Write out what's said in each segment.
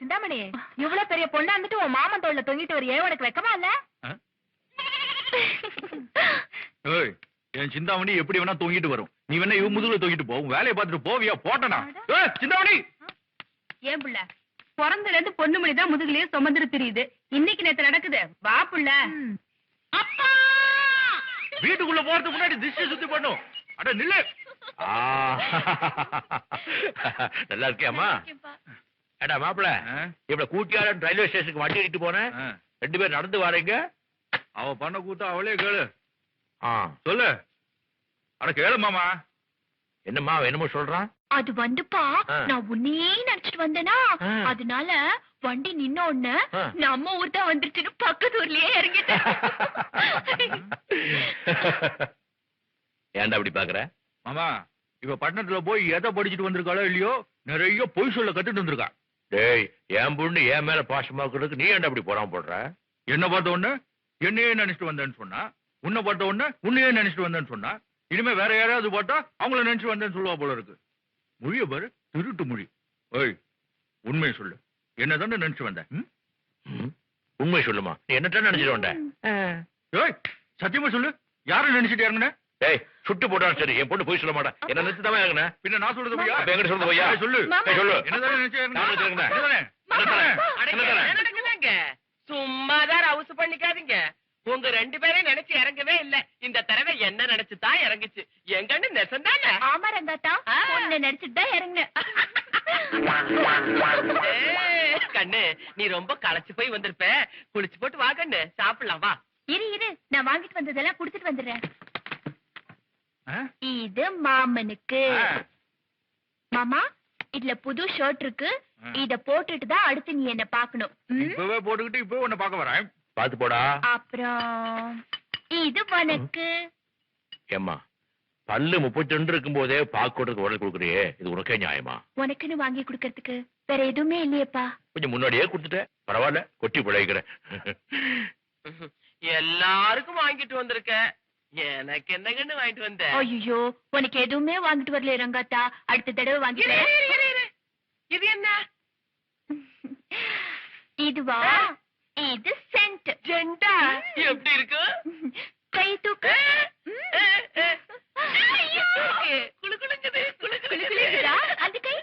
சிந்தாமணி, இவ்வளவு பெரிய பொண்ணா இருந்துட்டு உன் மாமன் தோல்ல தொங்கிட்டு வரையே, உனக்கு வெக்கமா இல்ல? என் சிந்தாமணி எப்படி வேணா தொங்கிட்டு வரும். நீ வேணா இவன் முதுகுல தொங்கிட்டு போ. வேலையை பார்த்துட்டு போவியா? போட்டனா சிந்தாமணி. ஏன் புள்ள, பிறந்தல இருந்து பொண்ணு மணிதான் முதுகுலயே சுமந்துட்டு தெரியுது. இன்னைக்கு நேத்து நடக்குது. வா புள்ள. அப்பா வீட்டுக்குள்ள போறதுக்கு முன்னாடி திசை சுத்தி பண்ணும். அட நில்லு. நல்லா இருக்கியாமா? ஏடா மாப்பிள, இவ்வளவு கூட்டியாளன் ரயில்வே ஸ்டேஷனுக்கு வண்டி எடுத்து போனேன். 2 பேர் நடந்து வரீங்க. அவ பண்ண கூட்டம் அவளே கேளு. சொல்லு. அட கேளு மாமா. என்னம்மா என்னமோ சொல்றான்? அது வந்துப்பா, நான் உன்னையே நினைச்சிட்டு வந்தேனா, அதனால வண்டி நின்ன உடனே நம்ம ஊர் தான் வந்துருச்சுன்னு பக்கத்து ஊர்லயே இறங்கிட்டேன். ஏன்டா அப்படி பாக்குற? மாமா, இவ பட்டணத்துல போய் எதை படிச்சுட்டு வந்திருக்காளோ இல்லையோ, நிறைய பொய் சொல்ல கத்துட்டு வந்திருக்கா. டேய், என் பொண்ணு என் மேல பாசமா இருக்கிறதுக்கு நீ ஏன்டா அப்படி போறாம போடுற? என்ன பார்த்த உடனே என்னையே நினைச்சிட்டு வந்தேன்னு சொன்னா, உன்னை பார்த்த உடனே உன்னையே நினைச்சிட்டு வந்தேன்னு சொன்னா, இனிமே வேற யாராவது பார்த்தா அவங்கள நினைச்சு வந்தேன்னு சொல்லுவா போல இருக்கு. மொழிய பாரு, திருட்டு மொழி. ஓய், உண்மையை சொல்லு. என்னதானே நினைச்சு வந்த? உண்மை சொல்லுமா. நீ என்னதான் நினைச்சிட்டு வந்த? ஏய், சத்தியமா சொல்லு. யாரும் நினைச்சிட்டு இறங்குன? ஏய், சுட்டு போட்டாலும் சரி, என் பொண்ணு போய் சொல்ல மாட்டா. என்ன நினைச்சு தான் இறங்குன? பின்ன நான் சொல்றது போய்யா? எங்கிட்ட சொல்றது போய்யா? சொல்லு சொல்லு. என்னதானே நினைச்சு இறங்குன? சும்மாதான் அவசு பண்ணிக்காதீங்க. உங்க 2 பேரையும் நினைச்சு இறங்கவே இல்ல. இந்த தடவை என்ன நினைச்சுதான் இறங்குச்சு. எங்கன்னு நெசந்தானே? ஆமா ரங்காத்தா, உன்னை நினைச்சிட்டு தான் இறங்குனேன். கண்ணு, நீ ரொம்ப களைச்சு போய் வந்திருப்ப. குளிச்சு போட்டு வா கண்ணு, சாப்பிடலாம் வா. இரு, நான் வாங்கிட்டு வந்ததெல்லாம் குடுத்துட்டு வந்துடுறேன். இது மாமனுக்கு. மாமா, இதுல புது ஷர்ட் இருக்கு. இத போட்டுட்டு தான் அடுத்து நீ என்ன பாக்கணும். இப்பவே போட்டுக்கிட்டு இப்பவே உன்னை பார்க்க வரேன். பாத்து போடா. அப்புறம் இது உனக்கு. ஏம்மா, பல்லு 32 இருக்கும் போதே பாக்கிறதுக்கு உடல் கொடுக்குறியே, இது உனக்கே நியாயமா? உனக்குன்னு வாங்கி குடுக்கறதுக்கு வேற எதுவுமே இல்லையப்பா. கொஞ்சம் முன்னாடியே கொடுத்துட்டேன். பரவாயில்ல, கொட்டி பிழைக்கிறேன். எல்லாருக்கும் வாங்கிட்டு வந்திருக்க. எனக்கு என்ன கண்ணு வாங்கிட்டு வந்த? ஐயோ, உனக்கு எதுவுமே வாங்கிட்டு வரல ரங்காத்தா. அடுத்த தடவை வாங்கிட்டு. இது என்ன? இதுவா? இது சென்ட். சென்டா? எப்படி இருக்கு? கை தூக்கு. அந்த கை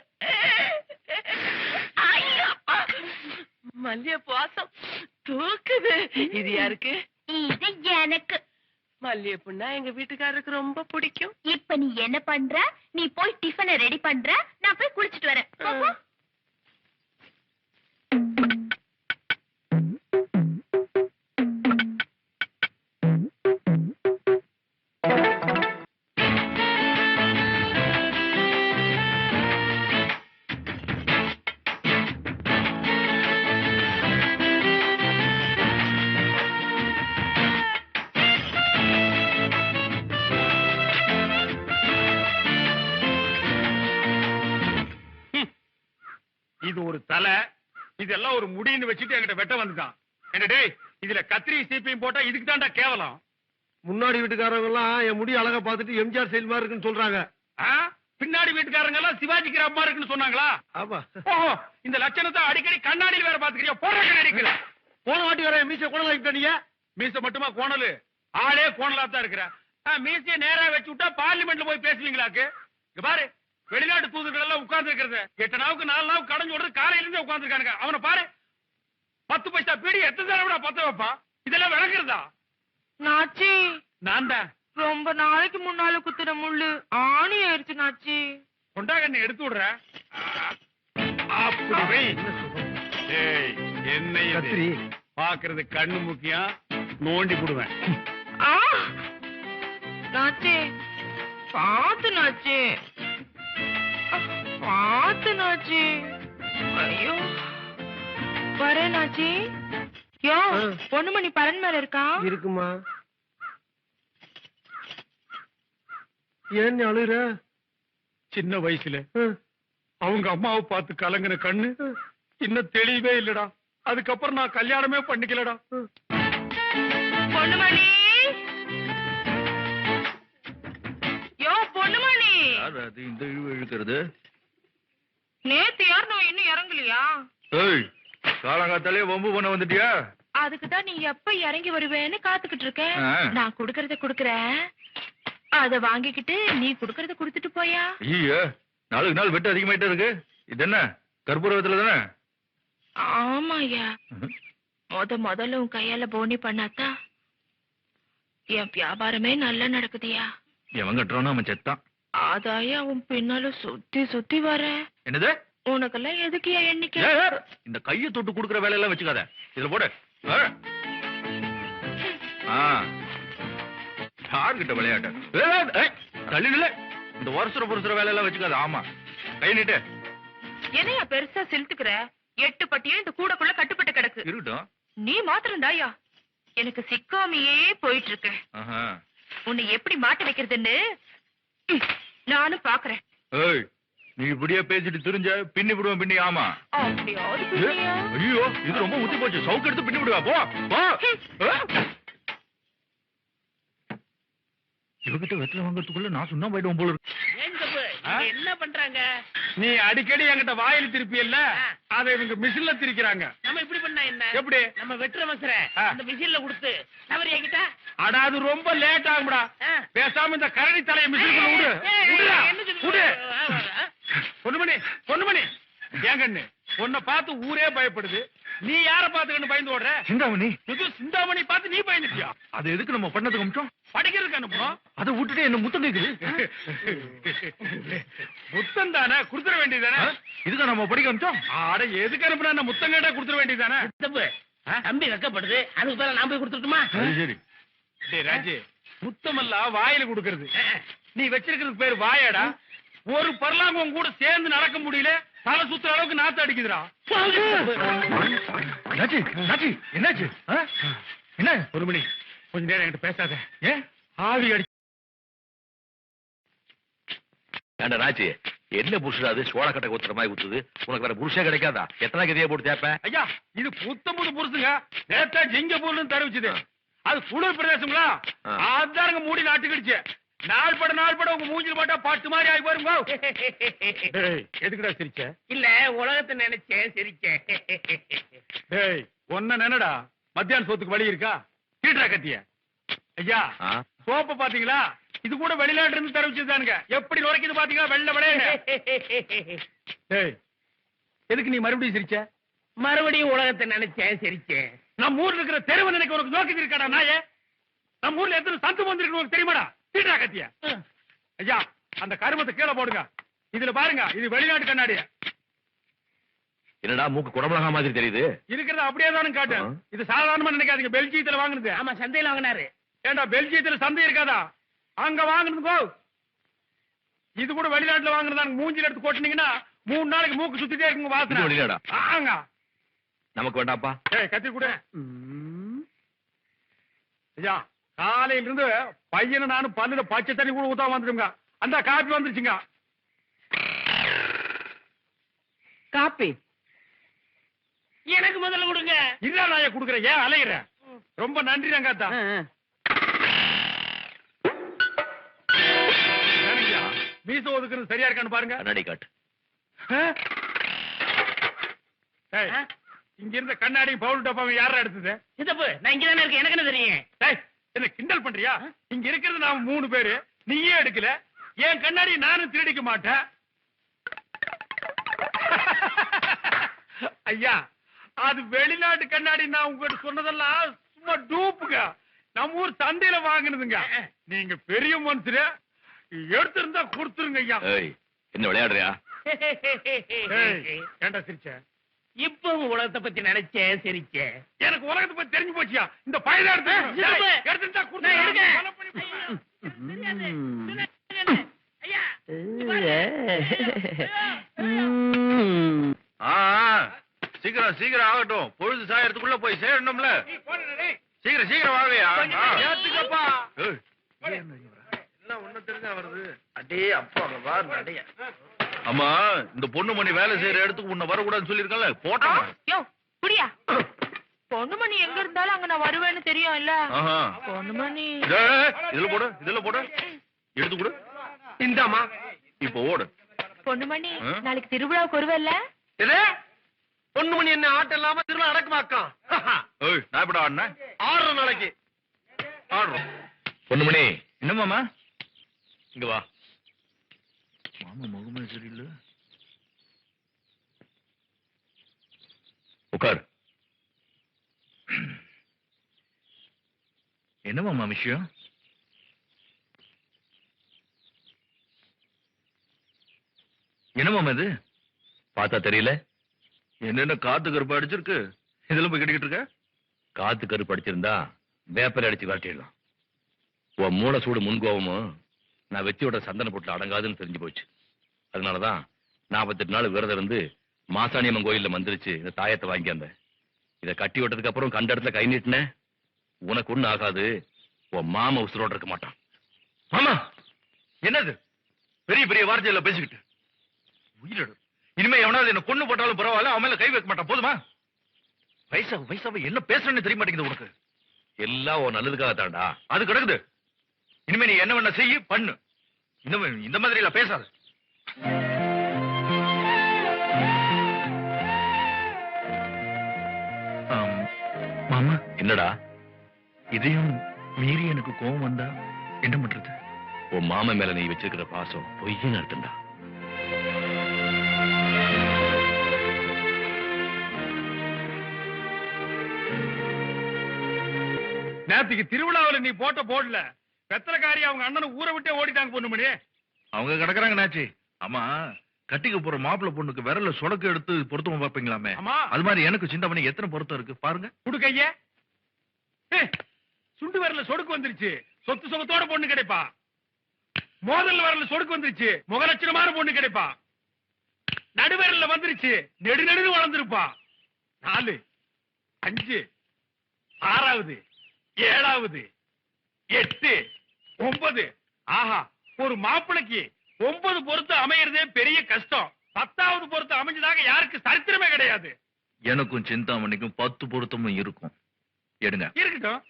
மல்லிய பாசம் தூக்குது. இது யாருக்கு? இது எனக்கு. மல்லிய பொண்ணா எங்க வீட்டுக்காரருக்கு ரொம்ப பிடிக்கும். இப்ப நீ என்ன பண்ற? நீ போய் டிஃபனை ரெடி பண்ற, நான் போய் குளிச்சிட்டு வரேன். இது ஒரு தலை, இதெல்லாம் ஒரு முடின்னு வச்சுட்டு என்கிட்ட வெட்ட வந்துட்டான். என்ன டேய், இதுல கத்திரி சீப்பையும் போட்டா இதுக்கு தான்டா கேவலம். முன்னாடி வீட்டுக்காரங்க எல்லாம் என் முடி அழகா பார்த்துட்டு எம்ஜிஆர் செயல் மாதிரி இருக்குன்னு சொல்றாங்க. பின்னாடி வீட்டுக்காரங்க எல்லாம் சிவாஜி கிராமமா இருக்குன்னு சொன்னாங்களா? ஆமா. ஓஹோ, இந்த லட்சணத்தை அடிக்கடி கண்ணாடியில் வேற பாத்துக்கிறியா? போற கண்ணாடிக்கல. போன வாட்டி வர மீச கோணலா நீங்க. மீச மட்டுமா கோணலு? ஆளே கோணலா தான் இருக்கிற. மீசைய நேரா வச்சு விட்டா பார்லிமெண்ட்ல போய் பேசுவீங்களாக்கு? இங்க பாரு, வெளிநாட்டு தூதர்கள் எல்லாம் உட்கார்ந்து இருக்கிறது 8 நாவுக்கு 4 நாவுக்கு கடன் சொல்றது காலையில இருந்தே உட்கார்ந்து இருக்கானுங்க. அவனை பாரு, 10 பைசா பீடி எத்தனை தடவை பத்த வைப்பான். இதெல்லாம் விளக்குறதா? நாச்சி, நான் தான் ரொம்ப நாளைக்கு முன்னால குத்துற முள்ளு ஆணி ஆயிடுச்சு நாச்சி. கொண்டா கண்ணு எடுத்து விடுற. அப்படி வை. ஏய், என்ன கத்திரி பாக்குறது கண்ணு முக்கியம். நோண்டி போடுவேன். நாச்சி, பாத்து நாச்சி, பாத்து நாச்சி. ஐயோ, வரேன் நாச்சி. யோ, பொண்ணுமணி பரன் மேல இருக்கா? இருக்குமா? ஏன் அழுற? சின்ன வயசுல அவங்க அம்மாவை பார்த்து கலங்கின கண்ணு இன்னும் தெளிவே இல்லடா. அதுக்கப்புறம் நான் கல்யாணமே பண்ணிக்கலடா. பொண்ணுமணி, யோ பொண்ணுமணி. அது இந்த இழுக்கிறது. நேத்து யார் நான் இன்னும் இறங்கலையா? ஏய், காலங்காத்தாலே வம்பு பண்ண வந்துட்டியா? அதுக்குதான் நீ எப்ப இறங்கி வருவேன்னு காத்துக்கிட்டு இருக்கேன். ஆ. நான் குடுக்கறத குடுக்கறேன், அத வாங்கிக்கிட்டு நீ குடுக்கறத குடுத்துட்டு போயா. ஐயோ, நாளுக்கு நாள் வெட்டு அதிகமாயிட்டே இருக்கு. இது என்ன கற்பூரத்துல தானே? ஆமாயா, முதல்ல உன் கையால போனி பண்ணாத்தா என் வியாபாரமே நல்லா நடக்குதுயா. எவன் கட்டுறானோ அவன் செத்தான். அதாயா உன் பின்னால சுத்தி சுத்தி வர. என்னது? உனக்கெல்லாம் எதுக்குயா எண்ணிக்கை? ஏய், ஏய், இந்த கையை தொட்டு குடுக்கற வேலையெல்லாம் வச்சுக்காத. இதுல போடு. யார்கிட்ட விளையாட்டு? தள்ளி நில்ல. இந்த வருஷ வேலையெல்லாம் வச்சுக்காத. ஆமா, கை நீட்டு. என்னையா பெருசா செலுத்துக்கிற? 8 பட்டியும் இந்த கூடக்குள்ள கட்டுப்பட்டு கிடக்கு. இருக்கட்டும். நீ மாத்திரம் தாயா எனக்கு சிக்காமையே போயிட்டு இருக்க. ஆஹா. உன்னை எப்படி மாட்ட வைக்கிறதுன்னு நானும் பாக்குறேன். ஏய், நீ இப்படியே பேசிட்டு திரிஞ்ச பின்னி விடுவேன். பின்னி. ஆமா. அப்படியாவது பின்னியா? ஐயோ, இது ரொம்ப ஊத்தி போச்சு. சவுக்கு எடுத்து பின்னி விடுவா. போ போ. இவகிட்ட வெத்தலை வாங்கறதுக்குள்ள நான் சுண்ணா போயிடுவோம் போல இருக்கு. ஏன் தப்பு? இங்க என்ன பண்றாங்க? நீ அடிக்கடி என்கிட்ட வாயில திருப்பியல்ல, அதை இவங்க மிஷின்ல திரிக்கிறாங்க. நம்ம இப்படி பண்ணா என்ன? எப்படி? நம்ம வெட்டுற மசர அந்த மிஷின்ல கொடுத்து தவறி ஆகிட்டா அடா, அது ரொம்ப லேட் ஆகும்டா. பேசாம இந்த கரடி தலைய மிஷினுக்குள்ள விடு. விடுடா, விடு. பொண்ணுமணி ஏன் கண்ணு, உன்னை பார்த்து ஊரே பயப்படுது. நீ யார பார்த்து கண்ணு பயந்து ஓடுற? சிந்தாமணி. இது சிந்தாமணி பார்த்து நீ பயந்துட்டியா? அது எதுக்கு நம்ம பண்ணதுக்கு அமிச்சோம்? படிக்கிறதுக்கு அனுப்புறோம். அதை விட்டுட்டு என்ன முத்தம் கேக்குது. முத்தம் தானே குடுத்துற வேண்டியதானே? இதுக்கு நம்ம படிக்க அமிச்சோம். ஆட, எதுக்கு அனுப்புனா முத்தம் கேட்டா குடுத்துற வேண்டியதானே? தப்பு. தம்பி வெக்கப்படுது, அதுக்கு பதிலா நான் போய் கொடுத்துட்டுமா? சரி சரி. டேய் ராஜு, முத்தமெல்லாம் வாயில குடுக்கறது. நீ வச்சிருக்கிறது பேரு வாயாடா. ஒரு பரலாங்கம் கூட சேர்ந்து நடக்க முடியல, தலை சுத்துற அளவுக்கு நாத்து அடிக்குதுடா. என்னாச்சு? என்னாச்சு? என்னாச்சு? என்ன? ஒரு மணி, கொஞ்ச நேரம் என்கிட்ட பேசாத. ஏன்? ஆவி அடி. ஏண்டா ராஜி, என்ன புருஷன் அது சோழக்கட்டை குத்துற மாதிரி குத்துது? உனக்கு வேற புருஷே கிடைக்காதா? எத்தனை கதையை போட்டு தேப்ப? ஐயா, இது புத்தம்புது புருஷங்க. நேத்தா ஜிங்கப்பூர்னு தெரிவிச்சது. அது குளிர் பிரதேசங்களா, அதானுங்க மூடி நாட்டுக்கிடுச்சு. நாள் பட உங்க மூஞ்சில் போட்டா பாட்டு மாதிரி ஆகி பாருங்க. எதுக்குடா சிரிச்ச? இல்ல, உலகத்தை நினைச்சேன் சிரிச்சேன். டேய், ஒன்ன நினைடா. மத்தியான சோத்துக்கு வழி இருக்கா? கீட்டா கத்திய. ஐயா, சோப்ப பாத்தீங்களா? இது கூட வெளிநாட்டுல இருந்து தெரிவிச்சதுதானுங்க. எப்படி நுரைக்குது பாத்தீங்களா? வெள்ள விளையாடு. டேய், எதுக்கு நீ மறுபடியும் சிரிச்ச? மறுபடியும் உலகத்தை நினைச்சேன் சிரிச்சேன். நம்ம ஊர்ல இருக்கிற தெருவு நினைக்க உனக்கு நோக்கி இருக்காடா நாயே? நம்ம ஊர்ல எத்தனை சந்து வந்திருக்கு உனக்கு தெரியுமாடா? கீட்டா கத்திய. ஐயா, அந்த கருமத்தை கீழே போடுங்க. இதுல பாருங்க, இது வெளிநாட்டு கண்ணாடி. என்னடா மூக்கு குடமிளகா மாதிரி தெரியுது? இருக்கிறது அப்படியே தானே காட்டு. இது சாதாரணமா நினைக்காதீங்க, பெல்ஜியத்துல வாங்குனது. ஆமா, சந்தையில வாங்கினாரு. ஏண்டா, பெல்ஜியத்துல சந்தை இருக்காதா? அங்க வாங்குனதுக்கோ. இது கூட வெளிநாட்டுல வாங்குனது. மூஞ்சில எடுத்து கொட்டினீங்கன்னா 3 நாளைக்கு மூக்கு சுத்திட்டே இருக்குங்க வாசனை. வெளிநாடா? ஆங்க. நமக்கு வேண்டாப்பா. ஏய், கத்தி கூட. ஐயா, காலையில இருந்து பையனை நானும் பல்லுல பச்சை தண்ணி கூட ஊத்தாம வந்துடுங்க. அந்த காப்பி வந்துருச்சுங்க. காப்பி எனக்கு முதல்ல கொடுங்க. இல்ல, நான் குடுக்குறேன். ஏன் அலையிற? ரொம்ப நன்றி ரங்காத்தா. மீச ஒதுக்குறது சரியா இருக்கான்னு பாருங்க. கண்ணாடி காட்டு. ஏய், இங்க இருந்த கண்ணாடி பவுல் டப்பாவை யாரா எடுத்தது? சித்தப்பு, நான் இங்க தானே இருக்கேன், எனக்கு என்ன தெரியும்? ஏய், என்ன கிண்டல் பண்றியா? இங்க இருக்கிறது நாம 3 பேரு, நீயே எடுக்கல. என் கண்ணாடி நானும் திருடிக்க மாட்டேன். ஐயா, அது வெளிநாட்டு கண்ணாடி. நான் உங்ககிட்ட சொன்னதெல்லாம் சும்மா டூப்புங்க. நம்ம ஊர் சந்தையில வாங்கினதுங்க. நீங்க பெரிய மனுஷரு, எடுத்திருந்தா கொடுத்துருங்க ஐயா. என்ன விளையாடுறியா? ஏண்டா சிரிச்ச? இப்ப உலகத்தை பத்தி நினைச்சேன் சிரிச்சேன். எனக்கு உலகத்தை பத்தி தெரிஞ்சு போச்சியா? இந்த பையல எடுத்துட்டா கொடுத்துருங்க. சீக்கிரம் சீக்கிரம் ஆகட்டும். பொழுது சாயறதுக்குள்ள போய் சேரணும்ல. சீக்கிரம் சீக்கிரம் வாங்கயா. ஏத்துக்கப்பா. எல்லாம் ஒண்ணு தெரிஞ்சா வருது. அடே அப்பா, அடைய. அம்மா, இந்த பொண்ணு மணி வேலை செய்யற இடத்துக்கு உன்னை வரக்கூடாதுன்னு சொல்லிருக்கல. போட்டோம். புரியா? பொண்ணுமணி எங்க இருந்தாலும் அங்க நான் வருவேன்னு தெரியும் இல்ல? பொண்ணுமணி இதுல போடு, இதுல போடு. எடுத்து கொடு. இந்தாமா. இப்ப ஓடு. பொண்ணுமணி ஆ? நாளைக்கு திருவிழாவுக்கு வருவல்ல? இது பொண்ணு மணி என்ன ஆட்டம் இல்லாம திருவிழா நடக்குமாக்கம் ஏய் நான் எப்படா ஆடினேன் 6 நாளைக்கு ஆடுறோம். பொண்ணுமணி என்ன மாமா இங்க வா. மாமா முகமே சரியில்லை. உட்கார். என்ன மாமா விஷயம்? என்ன மாமா இது? பார்த்தா தெரியல. என்னென்ன காத்து கருப்பு அடிச்சிருக்கு. இதெல்லாம் போய் கட்டிக்கிட்டு இருக்க. காத்து கருப்பு அடிச்சிருந்தா வேப்பலை அடிச்சு காட்டிடலாம். உன் மூளை சூடு முன்கோவமும் நான் வெத்தியோட சந்தன போட்டுல அடங்காதுன்னு தெரிஞ்சு போச்சு. அதனாலதான் 48 நாள் விரதம் இருந்து மாசாணியம்மன் கோயில்ல மந்திரிச்சு இந்த தாயத்தை வாங்கி வந்தேன். இதை கட்டி விட்டதுக்கு அப்புறம் கண்ட இடத்துல கை நீட்டினேன். உனக்கு ஒண்ணு ஆகாது. உன் மாமா உசுரோட இருக்க மாட்டான். மாமா என்னது பெரிய பெரிய வார்த்தையில பேசிக்கிட்டு உயிரிடு. இனிமே எவனாவது என்ன கொண்டு போட்டாலும் பரவாயில்ல, அவன் மேல கை வைக்க மாட்டான். போதுமா? வயசாவ என்ன பேசுறேன்னு தெரிய மாட்டேங்குது உனக்கு. எல்லாம் உன் நல்லதுக்காக தாண்டா. அது கிடக்குது. இனிமே நீ என்ன வேணா செய்ய பண்ணு. இந்த மாதிரி எல்லாம் பேசாத. மாமா என்னடா இதையும் மீறி எனக்கு கோவம் வந்தா என்ன பண்றது? உன் மாமா மேல நீ வச்சிருக்கிற பாசம் பொய்ன்னு அர்த்தம்டா. நேத்துக்கு திருவிழாவில் நீ போட்ட போடல வெத்தலைக்காரி அவங்க அண்ணனை ஊரை விட்டே ஓடிட்டாங்க பொண்ணுமணி. அவங்க கிடக்குறாங்க நாச்சி. ஆமா கட்டிக்க போற மாப்பிள்ளை பொண்ணுக்கு விரல சொடக்கு எடுத்து பொருத்தம் பார்ப்பீங்களாமே. ஆமா. அது மாதிரி எனக்கு சிந்தாமணி எத்தனை பொருத்தம் இருக்கு பாருங்க. குடுக்கைய சுண்டு விரல சொடுக்கு வந்துருச்சு. சொத்து சொகத்தோட பொண்ணு கிடைப்பா. மோதல் விரல சொடுக்கு வந்துருச்சு. முகலட்சணமான பொண்ணு கிடைப்பா. நடுவிரல்ல வந்துருச்சு. நெடு நெடுன்னு வளர்ந்துருப்பா. 4 5 6வது 7வது 8 9. ஆஹா, ஒரு மாப்பிளைக்கு 9 பொறுத்து அமையறதே பெரிய கஷ்டம். 10வது பொறுத்து அமைஞ்சதாக யாருக்கு சரித்திரமே கிடையாது. எனக்கும் சிந்தாமணிக்கும் 10 பொருத்தமும் இருக்கும். எடுங்க இருக்கட்டும்.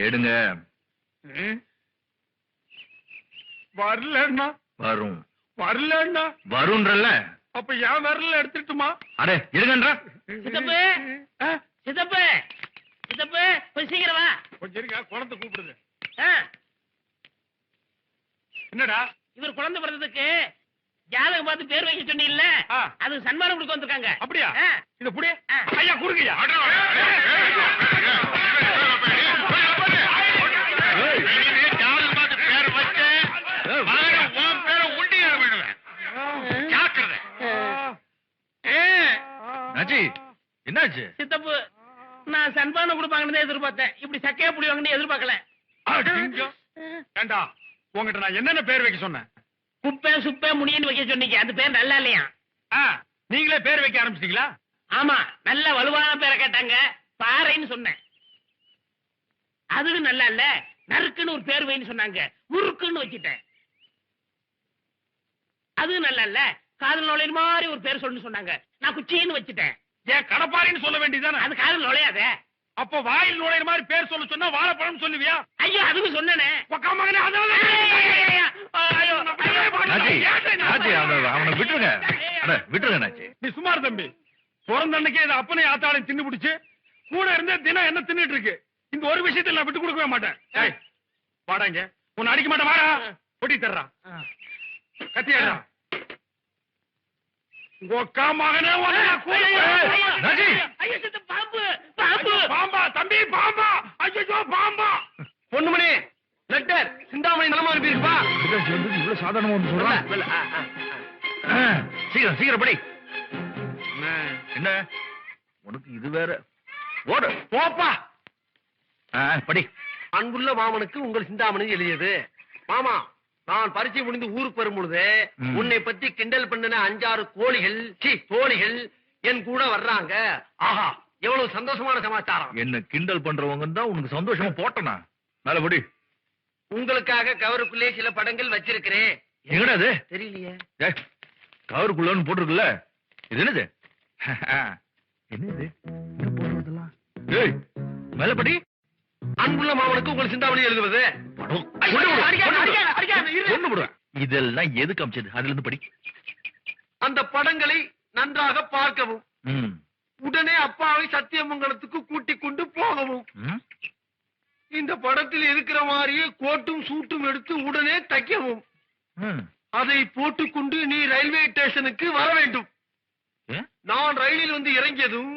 எடுங்க. வரலன்னா வரும் வரலன்னா வரும்ன்றல்ல. அப்ப என் விரல எடுத்துட்டுமா? அடே எடுங்கன்றா. சித்தப்பு சித்தப்பு சித்தப்பு கொஞ்சம் சீக்கிரம் வா. கொஞ்சம் இருக்க, குழந்தை கூப்பிடுது. ஆ, என்னடா? இவர் குழந்தை பிறந்ததுக்கு ஜாதகம் பார்த்து பேர் வைக்க சொன்னீங்கல்ல, ஆ. அது சன்மானம் கொடுக்க வந்திருக்காங்க. அப்படியா? ஆ. இத புடி. ஆ. ஐயா குடுங்கய்யா. நாச்சி என்னாச்சு? சித்தப்பு நான் சன்மானம் கொடுப்பாங்கன்னு எதிர்பார்த்தேன். இப்படி சக்கையா புடிவாங்கன்னு எதிர்பார்க்கல. ஏண்டா உங்ககிட்ட நான் என்னென்ன பேர் வைக்க சொன்னேன்? குப்பை சுப்பை முனியன்னு வைக்க சொன்னீங்க. அந்த பேர் நல்லா இல்லையா? நீங்களே பேர் வைக்க ஆரம்பிச்சிட்டீங்களா? ஆமா, நல்ல வலுவான பேரை கேட்டாங்க. பாறைன்னு சொன்னேன். அதுவும் நல்லா இல்ல. நறுக்குன்னு ஒரு பேர் வைன்னு சொன்னாங்க. முறுக்குன்னு வச்சுட்டேன். அதுவும் நல்லா இல்ல. காதல் நுழையிற மாதிரி ஒரு பேர் சொல்லு சொன்னாங்க. நான் குச்சின்னு வச்சுட்டேன். ஏன் கடப்பாரின்னு சொல்ல வேண்டியதானே? அது காதல் நுழையாதே. அப்ப வாயில் நுழையிற மாதிரி பேர் சொல்ல சொன்னா வாழைப்பழம் சொல்லுவியா? ஐயோ, அதுவும் சொன்னனே. மகனே நாச்சி நாச்சி அவனை விட்டுருங்க. அட விட்டுருங்க நாச்சி. நீ சுமார் தம்பி. பிறந்த அன்னைக்கே இதை அப்பனை ஆத்தாளையும் தின்னு பிடிச்சு கூட இருந்தே தினம் என்ன தின்னுட்டு இருக்கு. இந்த ஒரு விஷயத்துல நான் விட்டு கொடுக்கவே மாட்டேன். ஏய் வாடாங்க. உன்னை அடிக்க மாட்டேன். வாடா கொட்டி தர்றா. கத்தியாடா. உக்கா மகனே நாச்சி ஐயோ, சித்த பாம்பு பாம்பு. பாம்பா தம்பி பாம்பா. ஐயோ பாம்பா. பொண்ணுமணி லெட்டர் சிந்தாமணி நலமா அனுப்பியிருப்பா. இவ்வளவு சாதாரணமா வந்து சொல்றான். சீக்கிரம் சீக்கிரம் படி. என்ன உனக்கு இது வேற? ஓடு போப்பா. படி. அன்புள்ள மாமனுக்கு உங்கள் சிந்தாமணி எழுதியது. மாமா, நான் பரீட்சை முடிந்து ஊருக்கு வரும் பொழுது உன்னை பத்தி கிண்டல் பண்ணின 5-6 கோழிகள் தோழிகள் என் கூட வர்றாங்க. ஆஹா, எவ்வளவு சந்தோஷமான சமாச்சாரம். என்ன கிண்டல் பண்றவங்க தான் உனக்கு சந்தோஷமா போட்டனா? மேல படி. உங்களுக்காக கவருக்குள்ளே சில படங்கள் வச்சிருக்கிறேன். எங்கடா அது? தெரியலையே. கவருக்குள்ளன்னு போட்டிருக்குல்ல. இது என்னது? என்னது என்ன போடுறதெல்லாம்? ஏய் மேல படி. அன்புள்ள மாமனுக்கு உங்கள் சிந்தாமணி எழுதுவது. இதெல்லாம் எதுக்கு அமைச்சது? அதுல இருந்து படி. அந்த படங்களை நன்றாக பார்க்கவும், ம். உடனே அப்பாவை சத்தியமங்கலத்துக்கு கூட்டிக் கொண்டு போகவும், ம். இந்த படத்தில் இருக்கிற மாதிரியே கோட்டும் சூட்டும் எடுத்து உடனே தைக்கவும், ம். அதை போட்டுக்கொண்டு நீ ரயில்வே ஸ்டேஷனுக்கு வர வேண்டும். ஏன்? நான் ரயிலில் வந்து இறங்கியதும்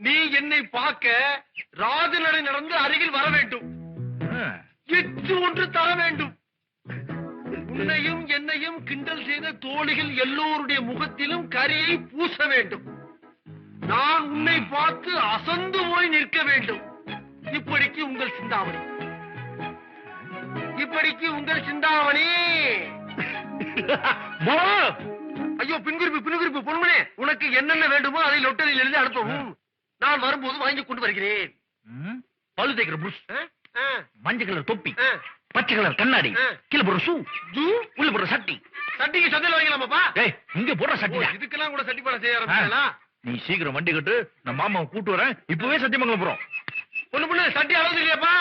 நீ என்னை பார்க்க ராஜநடை நடந்து அருகில் வர வேண்டும். ஆ. எட்டு ஒன்று தர வேண்டும். உன்னையும் என்னையும் கிண்டல் செய்த தோழிகள் எல்லோருடைய முகத்திலும் கரியை பூச வேண்டும். நான் உன்னை பார்த்து அசந்து போய் நிற்க வேண்டும். இப்படிக்கு உங்கள் சிந்தாமணி, இப்படிக்கு உங்கள் சிந்தாமணி. ஐயோ, பின்குறிப்பு பொன்மனே, உனக்கு என்னென்ன வேண்டுமோ அதை லொட்டரியில் எழுதி அனுப்பவும். நான் வரும்போது வாங்கி கொண்டு வருகிறேன். ம். பல்லு தேய்க்கிற புஷ், மஞ்சள் கலர் தொப்பி, ஆ. பச்சை கலர் கண்ணாடி, ஆ. கீழே போடுற ஷூ, ஜூ, உள்ள போடுற சட்டி. சட்டிக்கு சந்தையில் வாங்கலாமாப்பா? டேய், இங்க போடுற சட்டி. இதுக்கெல்லாம் கூட சட்டி படம் செய்ய ஆரம்பிச்சா? நீ சீக்கிரம் வண்டி கட்டு, நான் மாமாவை கூட்டு வரேன். இப்பவே சத்தியமங்கலம் போறோம். பொண்ணு சட்டி அளவு இல்லையாப்பா?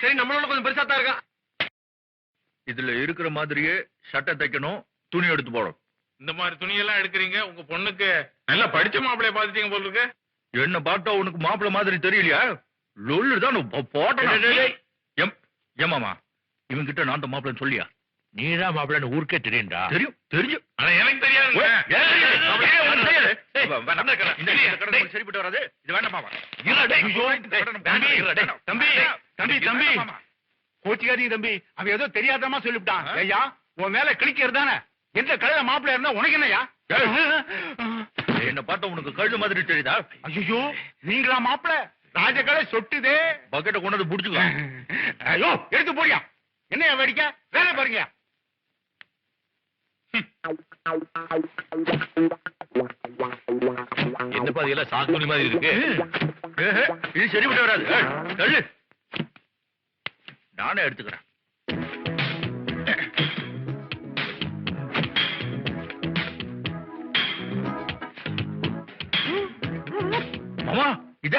சரி, நம்மளோட கொஞ்சம் பெருசா தான் இருக்கா. இதுல இருக்கிற மாதிரியே சட்டை தைக்கணும், துணி எடுத்து போடும். இந்த மாதிரி துணியெல்லாம் எடுக்கிறீங்க, உங்க பொண்ணுக்கு நல்லா படிச்ச மாப்பிளைய பாத்துட்டீங்க போல இருக்கு. என்ன பார்த்தா உனக்கு மாப்பிள்ள மாதிரி தெரியலையா? லொல்லுதான் போட்ட. ஏமாமா, இவன் கிட்ட நான் தான் மாப்பிள்ளன்னு சொல்லியா? நீதான் மாப்பிள்ளன்னு ஊருக்கே தெரியும்டா. தெரியும், தெரிஞ்சு. ஆனா எனக்கு தெரியாது. சரிப்பட்டு வராது. இது வேண்டாமா? தம்பி கோச்சிக்காதீங்க தம்பி, அவன் ஏதோ தெரியாதமா சொல்லிவிட்டான். ஐயா, உன் மேல கிளிக்கிறது தானே. எந்த கழுத மாப்பிள்ள இருந்தா உனக்கு என்னையா? என்ன பார்த்தா உனக்கு கழுது மாதிரி தெரியுதா? ஐயோ, நீங்களா மாப்பிள்ள? ராஜகலை சொட்டுதே. பக்கெட்டை கொண்டு வந்து புடிச்சுக்கோ. ஐயோ, எடுத்து போடியா. என்னையா வேடிக்க? வேலை பாருங்க. என்னப்பா இதெல்லாம் சாக்குனி மாதிரி இருக்கு? இது சரிப்பட்டு வராது. தள்ளு, நானே எடுத்துக்கிறேன்.